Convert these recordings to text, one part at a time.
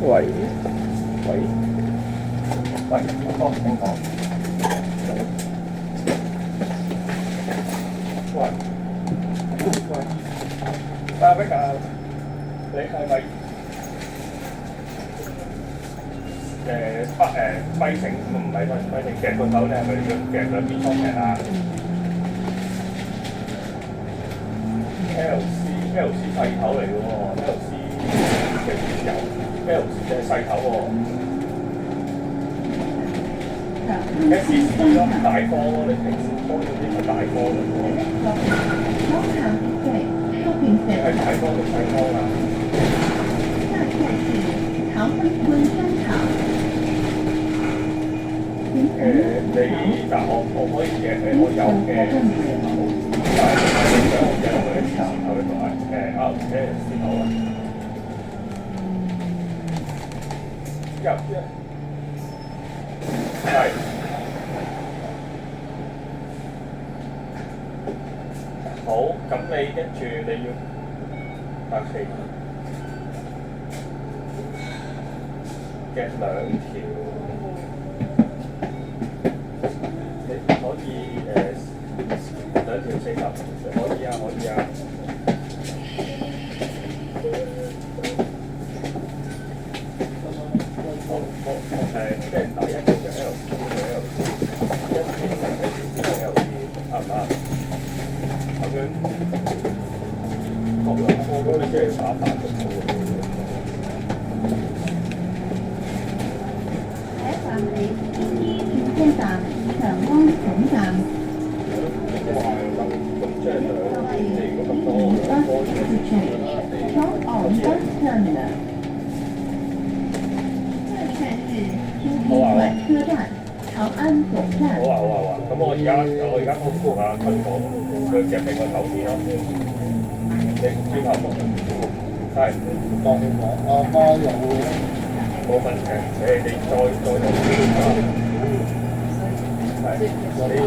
喂喂喂，我聽講。喂喂，Bích à，你係咪跛程唔係跛程夾個頭咧？係咪要夾兩邊方劇啊？LC 細頭嚟嘅喎，LC 嘅原油 ，LC 係細頭喎。SC 咯，大方咯，你平時幫嗰啲係大方嘅喎。你係大方定細方啊？你嗱我可以我有嘅但係你想我嘅我嘅前頭呢度先好啦。係。好，咁你跟住你要拍戲嘅兩條，你可以兩條40，可以啊，可以啊。即係第一個嘅 LC 嘅 LC，一邊係 LC 啱唔啱？咁樣各兩科嗰啲即係打飯都好嘅。車站長安總站。咁即係你如果咁多兩科好啊，咁我而家通過下佢講佢夾定個頭先咯，你轉頭係當我媽有冇問題？你再做啲啊，係你呢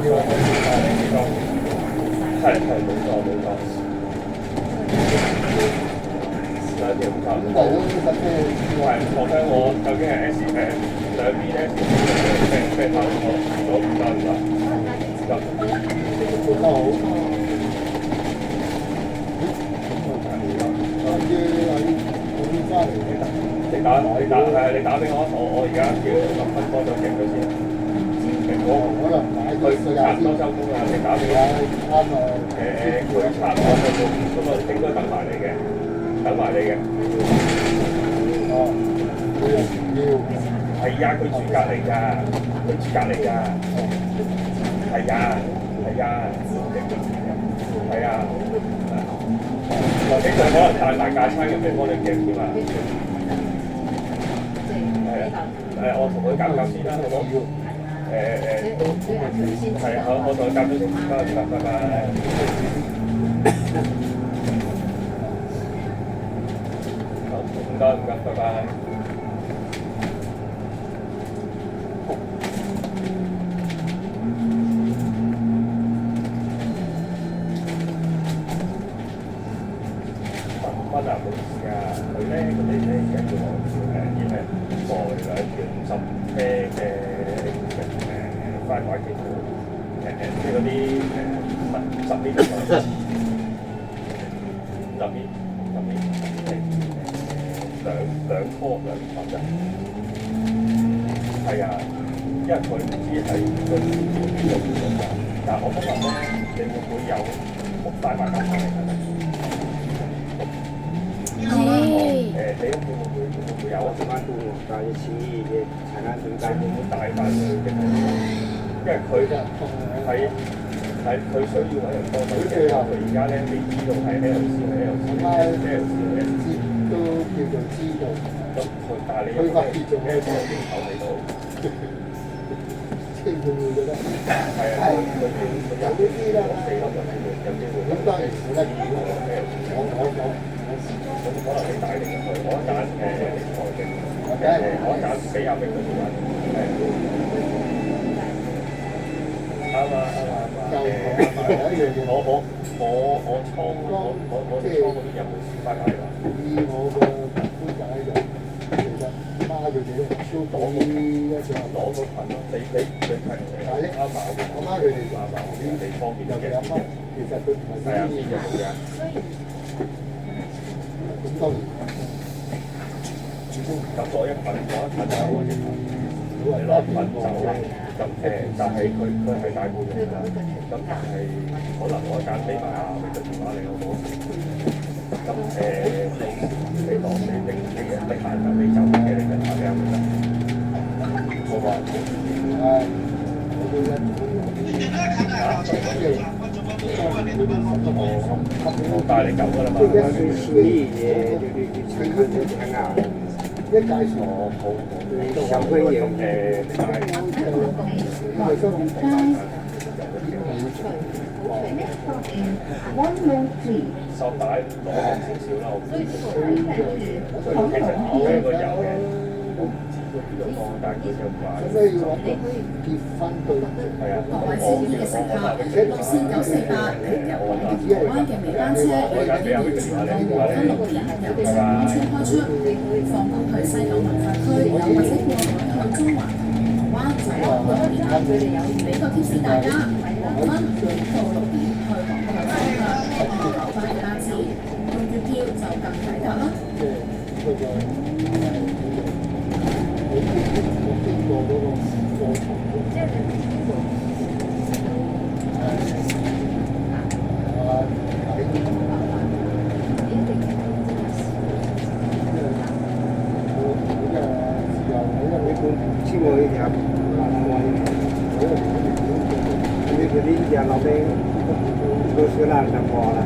個係冇錯。兩條差唔多，係學緊我究竟係 S 兩邊 S 咩頭我唔得。你打俾我而家叫10分鐘就勁佢先。佢差唔多收工啦，你打俾我。佢差唔多收工，咁我應該等埋你嘅。係啊，佢住隔離㗎。係啊。呢度可能帶埋架撐入嚟幫你夾添啊。我同佢夾先啦，好唔好？都係啊，我同佢夾咗先，拜拜。唔該，拜拜。冇事啊，佢哋咧而家叫我要係過兩條50車嘅快快機股，即係嗰啲10米兩科啫。係啊，因為佢唔知係佢邊度㗎，但係我今日咧，你會唔會有快快翻嚟㗎？你屋企會有啊？做翻工喎，但係似嘅柴間點解會唔會大翻佢嘅？因為佢係佢需要揾人幫手嘅。佢而家咧，你知道係 LC 都叫做知道。咁但係你有咩叫做 LC 嘅頭喺度？即係會唔會覺得係啊？佢有啲啦，有機會。咁當然冇得講我。咁可能你帶領佢，我一間你財政，我一間俾阿明佢做緊，啱啊！我倉嗰邊有冇先翻嚟㗎？以我個觀仔就其實佢哋咧，都講啲一上攞個群咯，你係阿嫲阿媽佢哋阿嫲啲地方面尤其阿媽，其實佢唔係係啊，邊有冇嘅？咁當然，咁攞一份就你攞一份走啦。咁但係佢係大半人啦。咁但係可能我一間俾埋阿佢嘅電話你好唔好？咁你當你拎你一拎埋就你走嘅，你就打俾阿佢啦。我話我都一我帶你走㗎啦嘛。一介紹好小朋友你帶。收帶攞少少啦，我其實而家個油嘅，我唔知佢邊度放，但係佢就話咩要揾個結婚對係啊，各位小院嘅乘客，路線948平日往台灣嘅尾班車於5月6日分6點由石門村開出，放工去西九文化區，或者過海去中環同銅鑼灣就6點。俾個貼士大家，黃昏到6點去韓國嘅方向，我留翻嘅單次，用月票就更抵達啦。嗰個我經過嗰個過程，簽過呢條，你嗰啲人落嚟都少啦，就過啦。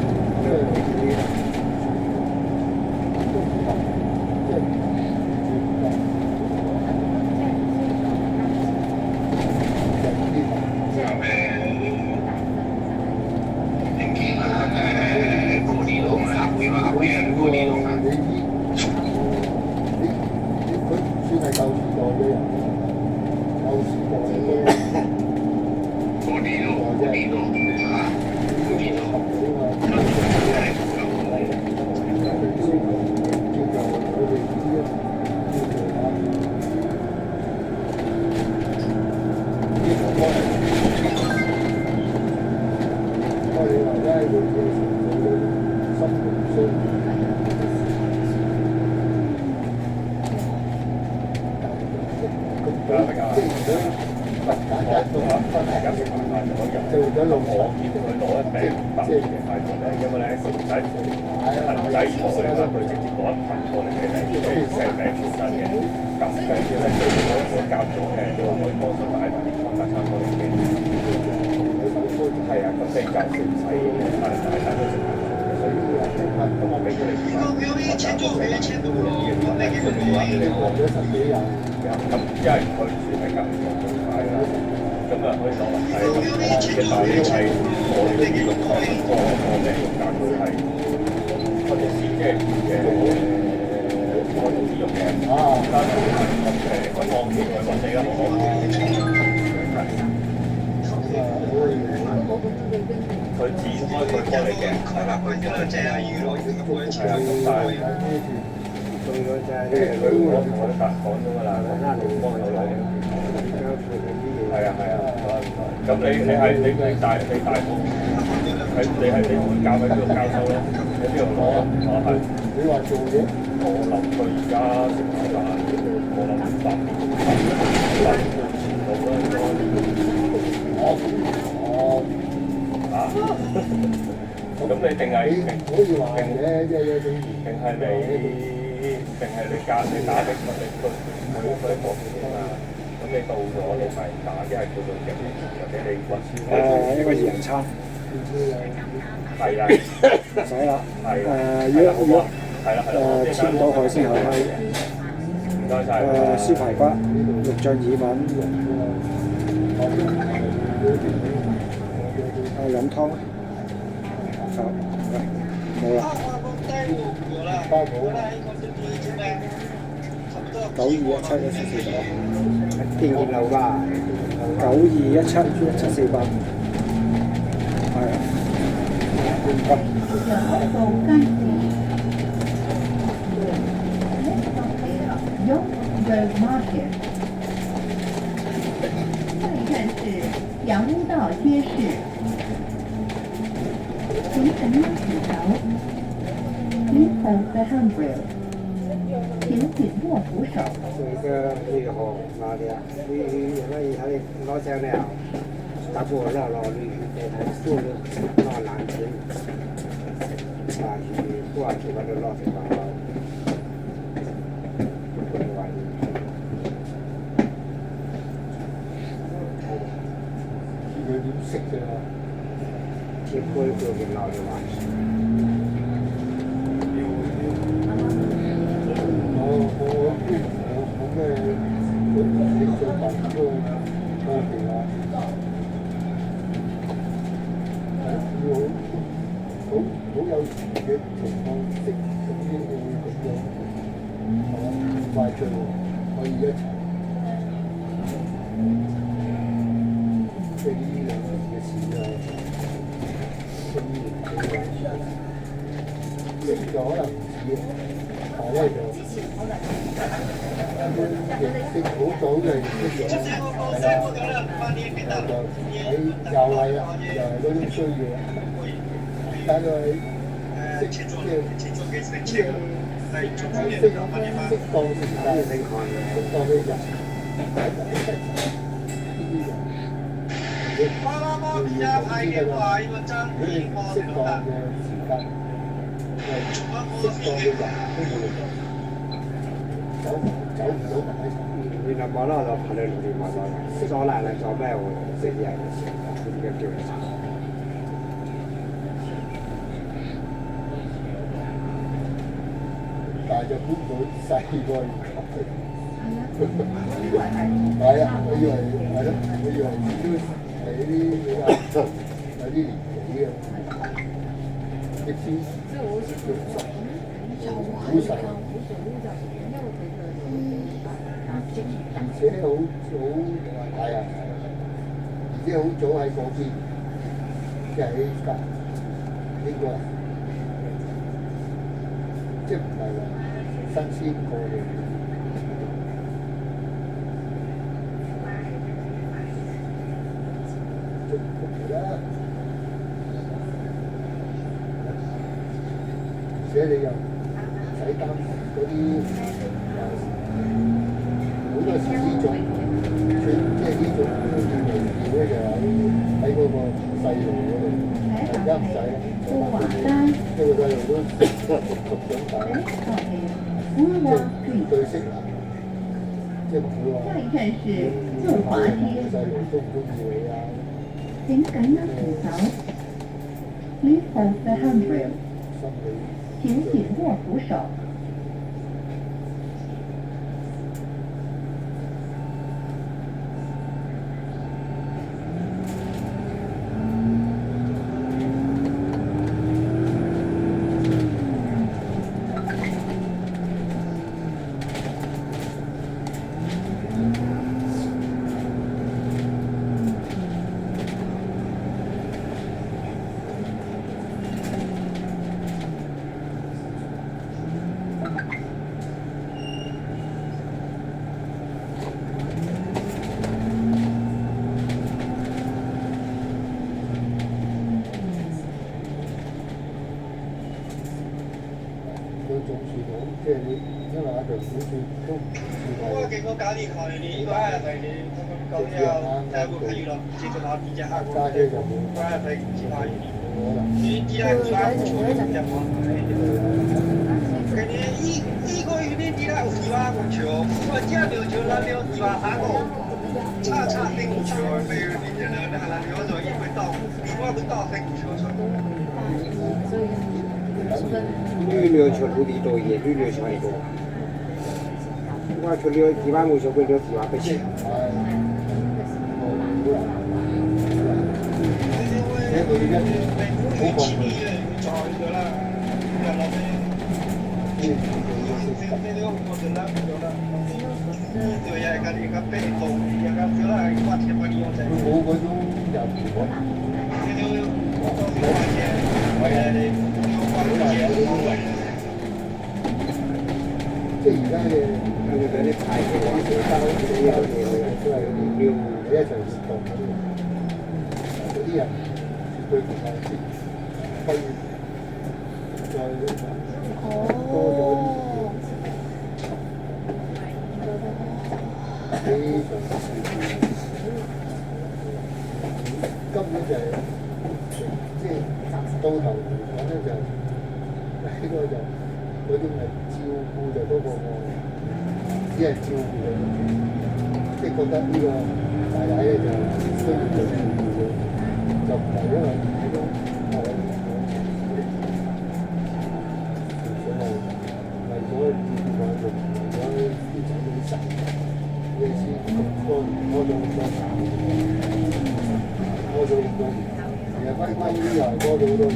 佢剪開佢幫你嘅，係啦，係啊，咁但係仲有就係佢我同我都講咗㗎啦，我幫手攞。係啊係啊，咁你大埔，你會教喺邊度教收咧？喺邊度攞？係。你話做嘢？我諗佢而家食飯，我諗8點前到啦。咁你定係可以話嘅，即係定係你隔你打的佢喺嗰邊啊嘛？咁你到咗你咪打，一係叫做嘅，或者你揾一個洋餐。係啊，唔使啦。係如果係啦簽到海鮮河雞，唔該晒。燒排骨、肉醬意粉，飲湯。好，冇啦。包好。92171748，電熱流㗎。92171748，係啊。羊肉雞翅。Road Market。下一站是洋屋道街市。请乘用纸条。Please hold the handrail。请紧握扶手。这个旅行哪里啊？那他的老乡了，大部分老旅在他做的老南京，啊去过去把这老地方了，不能玩。佢點識啫？去過一個嘅老地方。我咩？我啲商品都多啲啦。好有時嘅情況，識咁樣會咁樣，係嘛？快脆可以一齊。即係呢兩年嘅事啊，咁識咗可能唔止，但係咧就認識好早就認識咗，係啦，就喺又係嗰種需要。但係識即係適當時間，適當嘅人，要知㗎嘛。如果你唔適當嘅時間，適當嘅人都冇用，走唔到埋一齊。你那毛老早跑在路里毛早的，早来了早卖我这样的事，这个就是啥？但係就估唔到細個係係啊！我以為係咯，我以為都係啲比較有啲年紀嘅，亦先好細，而且好係啊，而且好早喺嗰邊，即係喺隔呢個。即係唔係話新鮮過嘅，即係啦。而且你又唔使擔心嗰啲好多時呢種，即係呢種叫咧就喺嗰個細路嗰度，而家唔使啦。富華街。因為細路都讀長大，即係對識啦，即係唔會話下一站是富華街。細路中唔中意你啊？請緊握扶手。Please hold the handrail。心理請緊握扶手。總算好，即係你因為阿強總算都唔算係。幾個搞掂佢，你嗰日係你咁樣就會睇咯，接住下邊隻客家姐就冇。嗰日係接下你啲人穿出嚟就冇。佢哋依個啲啲啦，二萬個球，我家就那兩2.3個，差定球沒有你這那那兩種一會到，另外會到5球出。旅遊球土地多一點，旅遊球也多。我去旅遊2萬5球，會留2萬8千。而且佢一好過分。佢冇嗰種入喎。即即係而家嘅跟住嗰啲牌嘅話，啲交啲交嘢都係要你一場活動嗰啲，嗰啲人絕對唔係啲可以再多咗哦，非常根本就係即係到頭嚟講咧，就呢個就嗰啲咪照顧就多過我，只係照顧佢，即係覺得呢個大仔咧就需要佢照顧佢，就唔係因為始終係為咗照顧佢，為咗啲仔女實，你先咁多年拖咗咁多年，拖咗咁多年，其實歸於又係拖咗好多年，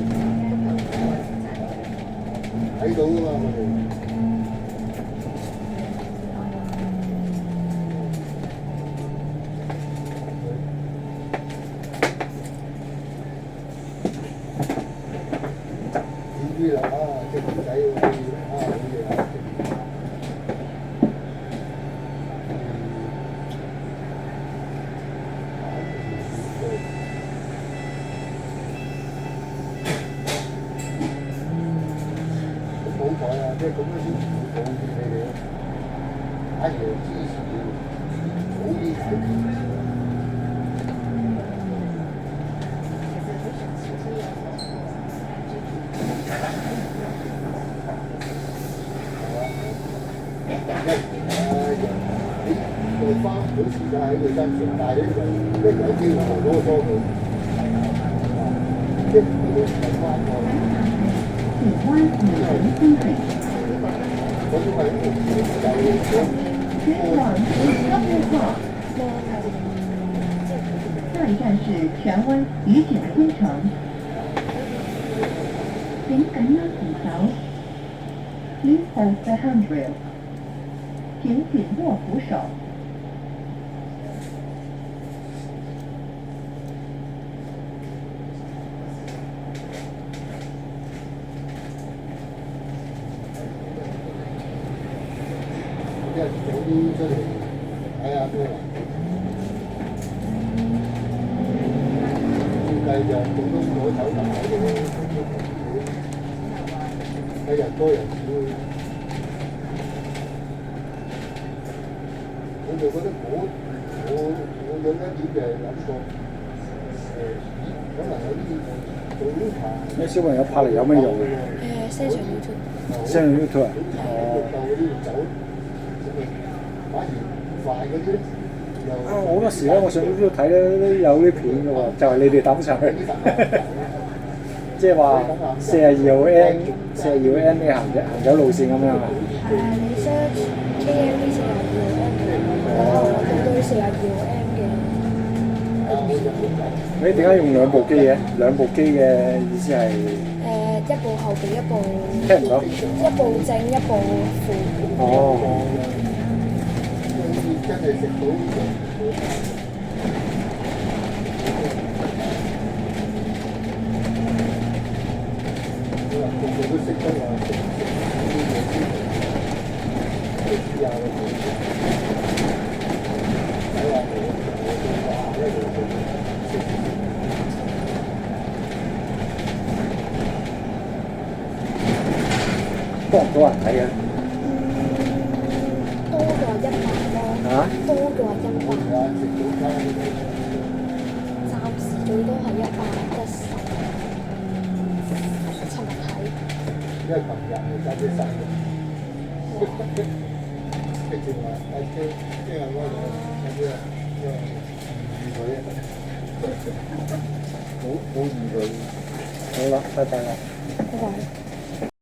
睇到㗎嘛我哋。啲啦啊，隻仔可以啊，好嘢啊！咁好彩啊！即係咁樣先唔會抱住你哋咯。阿爺支持你，早啲解決。你花唔到時間喺佢身上，但係咧就一有機會就囉嗦佢，即係嗰啲唔係關我，喜歡女神風水，嗰種係就前往高月号。下一站是荃湾愉景新城，请感应指条。Please hold the handrail. 请紧握扶手。即係早啲出嚟睇下咩環境。照計就普通攞手大嘅咧，睇人多人少。我就覺得我有一點就係諗過，可能有啲做呢排。啲小朋友拍嚟有咩用啊？send 上 YouTube。send 上 YouTube 啊？哦。嗰啲走，反而快嗰啲咧，又啊！好多時咧，我上 YouTube 睇咧都有啲片嘅喎，就係你哋抌上去，即係話42號N 你行走路線咁樣啊？你 search KMB 42號 M，然後我到到42號 M 嘅。你點解用兩部機嘅？兩部機嘅意思係？一部後備，一部聽唔到。一部正，一部副。哦。真係食到個個都識得話食啲嘢先，知啊！睇下我哇，一路食。多唔多人睇嘅？多過100咯。嚇？多過100。食早餐暫時最多係110。尋日睇。因為琴日係揸啲生嘅，跟住話阿車聽日嗰度有啲啊，預佢啊，冇預佢。好啦，拜拜啦。拜拜。